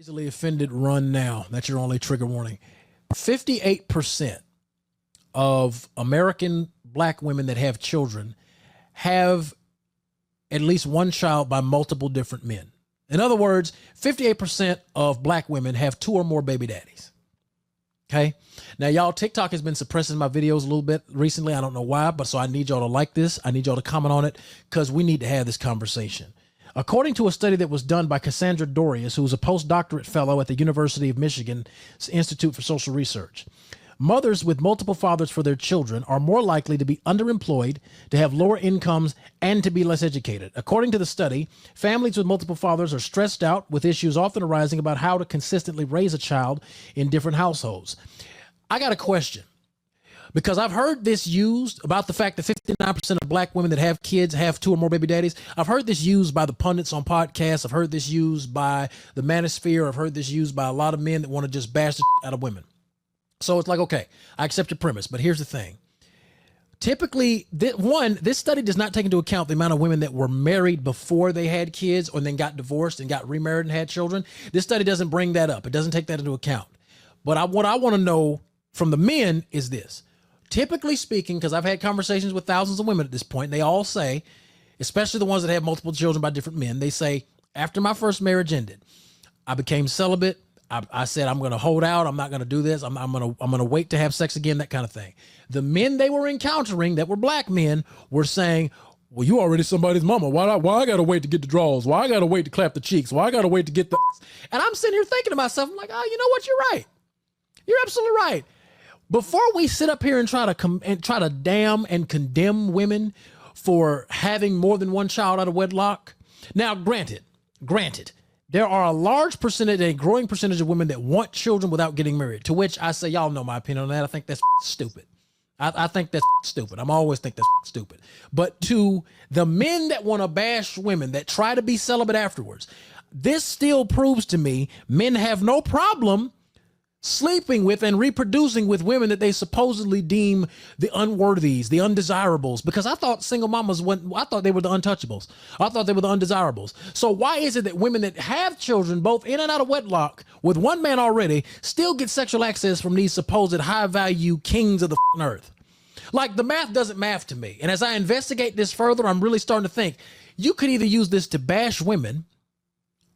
Easily offended, run now. That's your only trigger warning. 58% of American black women that have children have at least one child by multiple different men. In other words, 58% of black women have two or more baby daddies. Okay. Now, y'all, TikTok has been suppressing my videos a little bit recently. I don't know why, but so I need y'all to like this. I need y'all to comment on it because we need to have this conversation. According to a study that was done by Cassandra Dorius, who's a postdoctorate fellow at the University of Michigan's Institute for Social Research, mothers with multiple fathers for their children are more likely to be underemployed, to have lower incomes, and to be less educated. According to the study, families with multiple fathers are stressed out, with issues often arising about how to consistently raise a child in different households. I got a question, because I've heard this used about the fact that 59% of black women that have kids have two or more baby daddies. I've heard this used by the pundits on podcasts. I've heard this used by the manosphere. I've heard this used by a lot of men that want to just bash the out of women. So it's like, okay, I accept your premise, but here's the thing. Typically, this study does not take into account the amount of women that were married before they had kids or then got divorced and got remarried and had children. This study doesn't bring that up. It doesn't take that into account. But what I want to know from the men is this. Typically speaking, because I've had conversations with thousands of women at this point, they all say, especially the ones that have multiple children by different men, they say, after my first marriage ended, I became celibate. I said, I'm going to hold out. I'm not going to do this. I'm going to wait to have sex again, that kind of thing. The men they were encountering that were black men were saying, well, you already somebody's mama. Why I got to wait to get the draws? Why I got to wait to clap the cheeks? Why I got to wait to get the... And I'm sitting here thinking to myself, I'm like, oh, you know what? You're right. You're absolutely right. Before we sit up here and try to damn and condemn women for having more than one child out of wedlock. Now, granted, there are a large percentage, a growing percentage of women that want children without getting married, to which I say, y'all know my opinion on that. I think that's stupid. I think that's stupid. I'm always think that's stupid. But to the men that want to bash women, that try to be celibate afterwards, this still proves to me men have no problem sleeping with and reproducing with women that they supposedly deem the unworthies, the undesirables, because I thought single mamas I thought they were the untouchables. I thought they were the undesirables. So why is it that women that have children, both in and out of wedlock, with one man already, still get sexual access from these supposed high value kings of the earth? Like, the math doesn't math to me. And as I investigate this further, I'm really starting to think you could either use this to bash women,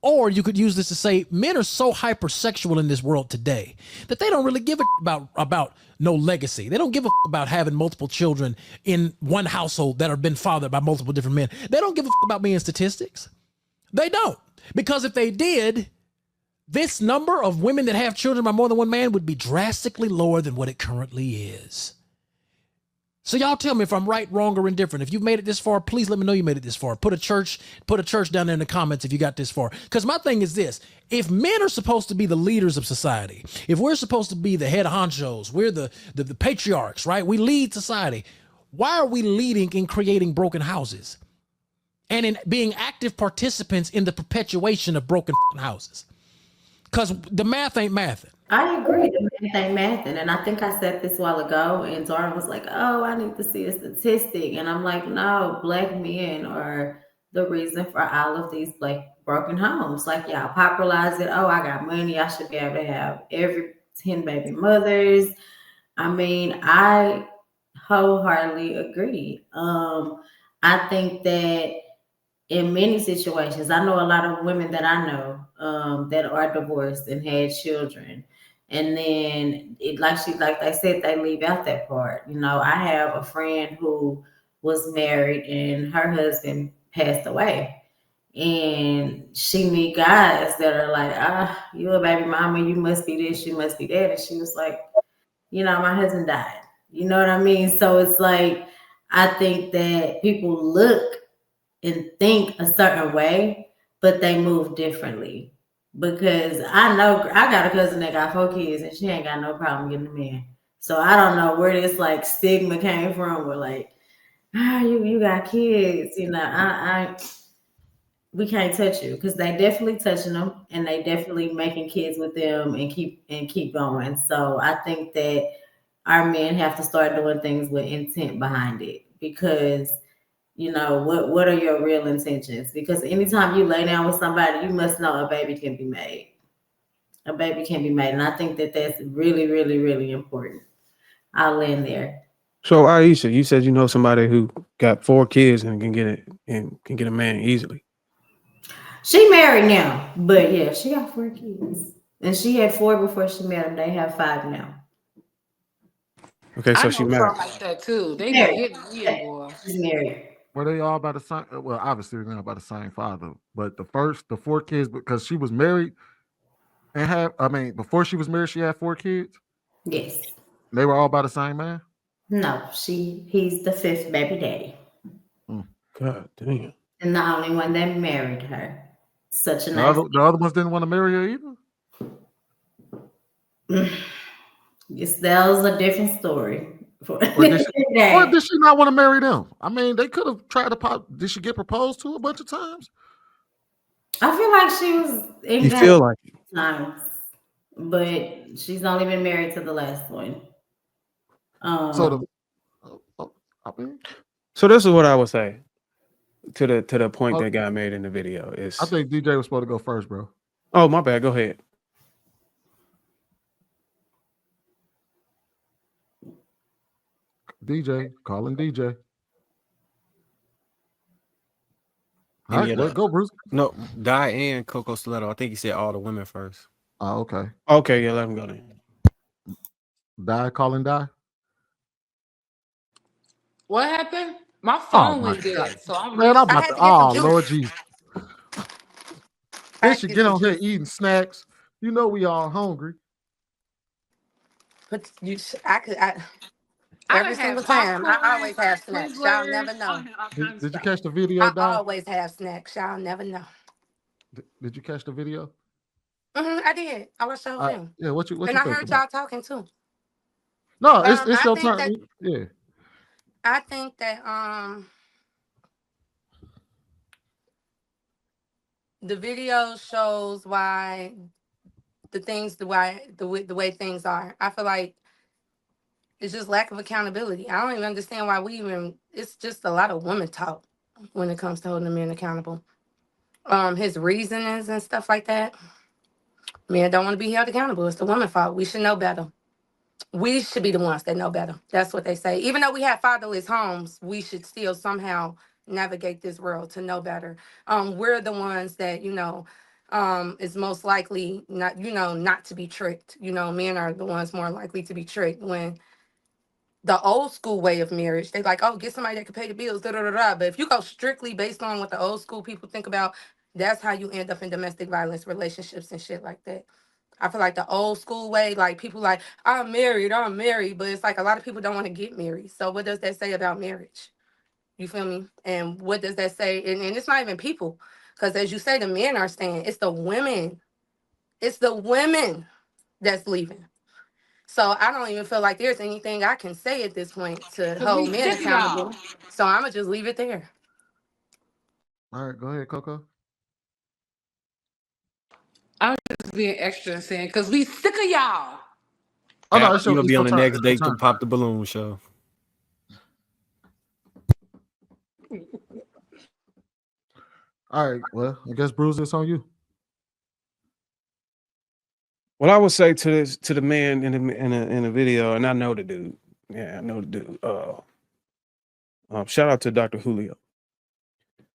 or you could use this to say men are so hypersexual in this world today that they don't really give a about no legacy. They don't give a about having multiple children in one household that have been fathered by multiple different men. They don't give a about being statistics. They don't. Because if they did, this number of women that have children by more than one man would be drastically lower than what it currently is. So y'all tell me if I'm right, wrong, or indifferent. If you've made it this far, please let me know you made it this far. Put a church down there in the comments if you got this far. Because my thing is this. If men are supposed to be the leaders of society, if we're supposed to be the head honchos, we're the patriarchs, right? We lead society. Why are we leading in creating broken houses and in being active participants in the perpetuation of broken houses? Because the math ain't mathing. I agree. The math ain't mathing. And I think I said this a while ago, and Zara was like, oh, I need to see a statistic. And I'm like, no, black men are the reason for all of these like broken homes. Like, y'all popularize it. Oh, I got money. I should be able to have every 10 baby mothers. I mean, I wholeheartedly agree. I think that in many situations, I know a lot of women that I know that are divorced and had children. And then like they said, they leave out that part. You know, I have a friend who was married and her husband passed away. And she meet guys that are like, you a baby mama, you must be this, you must be that. And she was like, you know, my husband died. You know what I mean? So it's like, I think that people look and think a certain way, but they move differently. Because I know I got a cousin that got 4 kids and she ain't got no problem getting a man. So I don't know where this like stigma came from. Where like, you got kids, you know, we can't touch you, because they definitely touching them and they definitely making kids with them and keep going. So I think that our men have to start doing things with intent behind it, because you know what are your real intentions? Because anytime you lay down with somebody, you must know a baby can be made. a baby can be made. And I think that that's really, really, really important. I'll end there. So Aisha, you said you know somebody who got 4 kids and can get it and can get a man easily. She married now, but yeah, she got 4 kids. And she had 4 before she met him. They have 5 now. Okay, I so she know married. some like that too. They be Married. getting in, boy. She's married. Were they all by the same? Well, obviously they're not by the same father, but the 4 kids, because she was married and before she was married, she had 4 kids. Yes. They were all by the same man. No, he's the 5th baby daddy. God damn. And the only one that married her. Such a The nice. other ones didn't want to marry her either. Yes, that was a different story. Or did she not want to marry them? I mean, they could have tried to did she get proposed to a bunch of times? I feel like she was You feel like it. times, but she's only been married to the last one. So this is what I would say to the point that got made in the video is I think DJ was supposed to go first, bro. Oh, my bad. Go ahead. DJ, calling DJ. All right, go, Bruce. No, Di and Coco Stiletto. I think he said all the women first. Oh, okay. Okay, yeah, let him go then. Di, calling Di. What happened? My phone went dead. So I'm about to. Oh, Lord Jesus. Then she get on here eating snacks. You know we all hungry. But every single time, I always have snacks. Y'all never know. Did you catch the video, Di? I always have snacks. Y'all never know. Did you catch the video? I did. I watched the whole thing. Yeah, what you and I heard y'all talking too. No, it's your turn. Yeah. I think that the video shows why the way things are. I feel like it's just lack of accountability. I don't even understand why it's just a lot of women talk when it comes to holding a man accountable. His reasonings and stuff like that. Men don't want to be held accountable. It's the woman's fault. We should know better. We should be the ones that know better. That's what they say. Even though we have fatherless homes, we should still somehow navigate this world to know better. We're the ones that, is most likely not to be tricked. Men are the ones more likely to be tricked when the old school way of marriage, they like, oh, get somebody that can pay the bills, da da da da. But if you go strictly based on what the old school people think about, that's how you end up in domestic violence relationships and shit like that. I feel like the old school way, like people like, I'm married, but it's like a lot of people don't want to get married. So what does that say about marriage? You feel me? And what does that say? And it's not even people, because as you say, the men are staying. It's the women. It's the women that's leaving. So I don't even feel like there's anything I can say at this point to hold men accountable. So I'm going to just leave it there. All right, go ahead, Coco. I'm just being extra and saying, because we sick of y'all. Oh, no, you're going to be on the next date to Pop the Balloon show. All right, well, I guess Bruce, it's on you. Well, I would say to the man in the video, and I know the dude. Yeah, I know the dude. Shout out to Dr. Julio.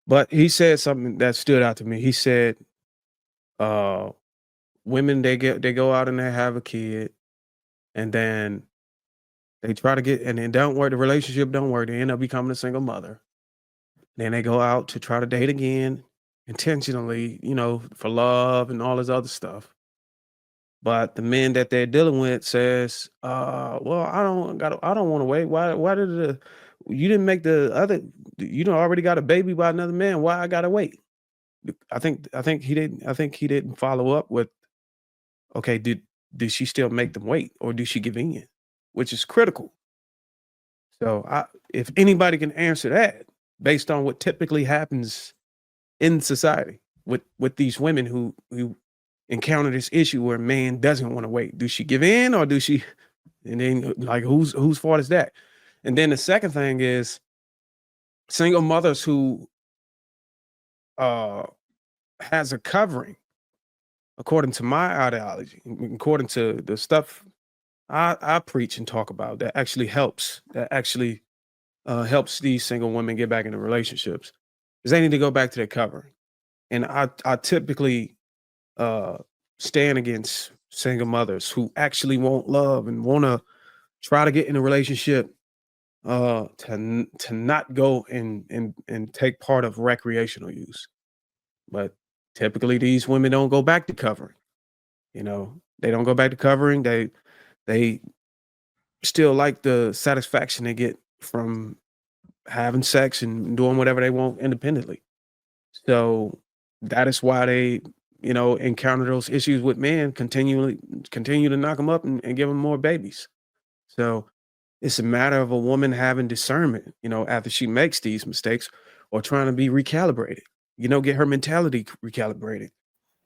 But he said something that stood out to me. He said, women they go out and they have a kid, and then they try to get, and it don't work. The relationship don't work. They end up becoming a single mother. Then they go out to try to date again, intentionally, for love and all this other stuff. But the men that they're dealing with says, well, I don't want to wait. Why did you didn't make the other, already got a baby by another man. Why I gotta wait? I think he didn't follow up with, okay, did she still make them wait, or did she give in? Which is critical. So if anybody can answer that based on what typically happens in society with these women who encounter this issue where a man doesn't want to wait. Do she give in, or do she? And then, like, whose fault is that? And then the second thing is single mothers who has a covering according to my ideology, according to the stuff I preach and talk about, that actually helps. That actually helps these single women get back into relationships, is they need to go back to their covering. And I typically stand against single mothers who actually want love and want to try to get in a relationship, to not go and take part of recreational use. But typically these women don't go back to covering. You know, they don't go back to covering. They still like the satisfaction they get from having sex and doing whatever they want independently. So that is why they, encounter those issues with men, continue to knock them up and give them more babies. So it's a matter of a woman having discernment, after she makes these mistakes, or trying to be recalibrated, get her mentality recalibrated.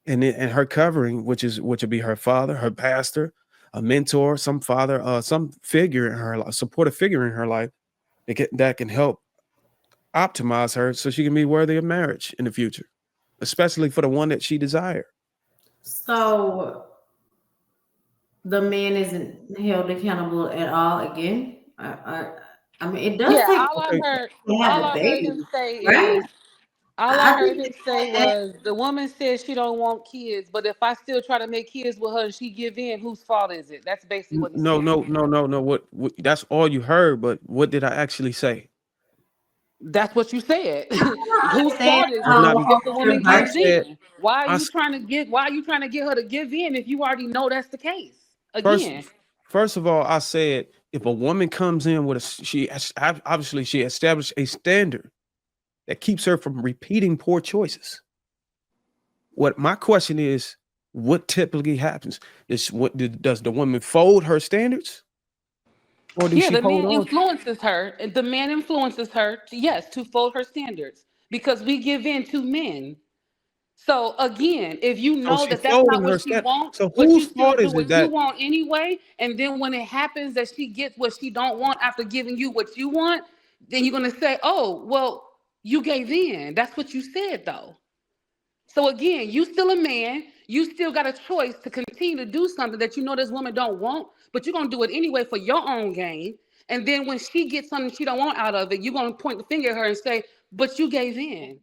And her covering, which would be her father, her pastor, a mentor, some father, some figure in her life, supportive figure in her life, that can help optimize her so she can be worthy of marriage in the future, especially for the one that she desired. So the man isn't held accountable at all again. I mean, it does Yeah, take all I Okay. heard, to have all a I heard him baby, say right? is, all I I heard think him say was, the woman says she don't want kids, but if I still try to make kids with her and she give in, whose fault is it? That's basically what he No, said. no, no, no, no. What? That's all you heard, but what did I actually say? That's what you said. don't Whose understand fault is That's it not. how if the woman I gives controversial. said. in? Why are I you trying to get her to give in if you already know that's the case? First, Again, first of all, I said if a woman comes in with obviously she established a standard that keeps her from repeating poor choices. What my question is, what typically happens? Does the woman fold her standards, or does yeah, she the hold man on? influences her. The man influences her to, yes, to fold her standards because we give in to men. So again, if you So know she that that's not folding what her she stand. wants, So but you whose still fault do is it what you that? want anyway, and then when it happens that she gets what she don't want after giving you what you want, then you're gonna say, "Oh, well, you gave in." That's what you said, though. So again, you still a man. You still got a choice to continue to do something that you know this woman don't want, but you're gonna do it anyway for your own gain. And then when she gets something she don't want out of it, you're gonna point the finger at her and say, "But you gave in."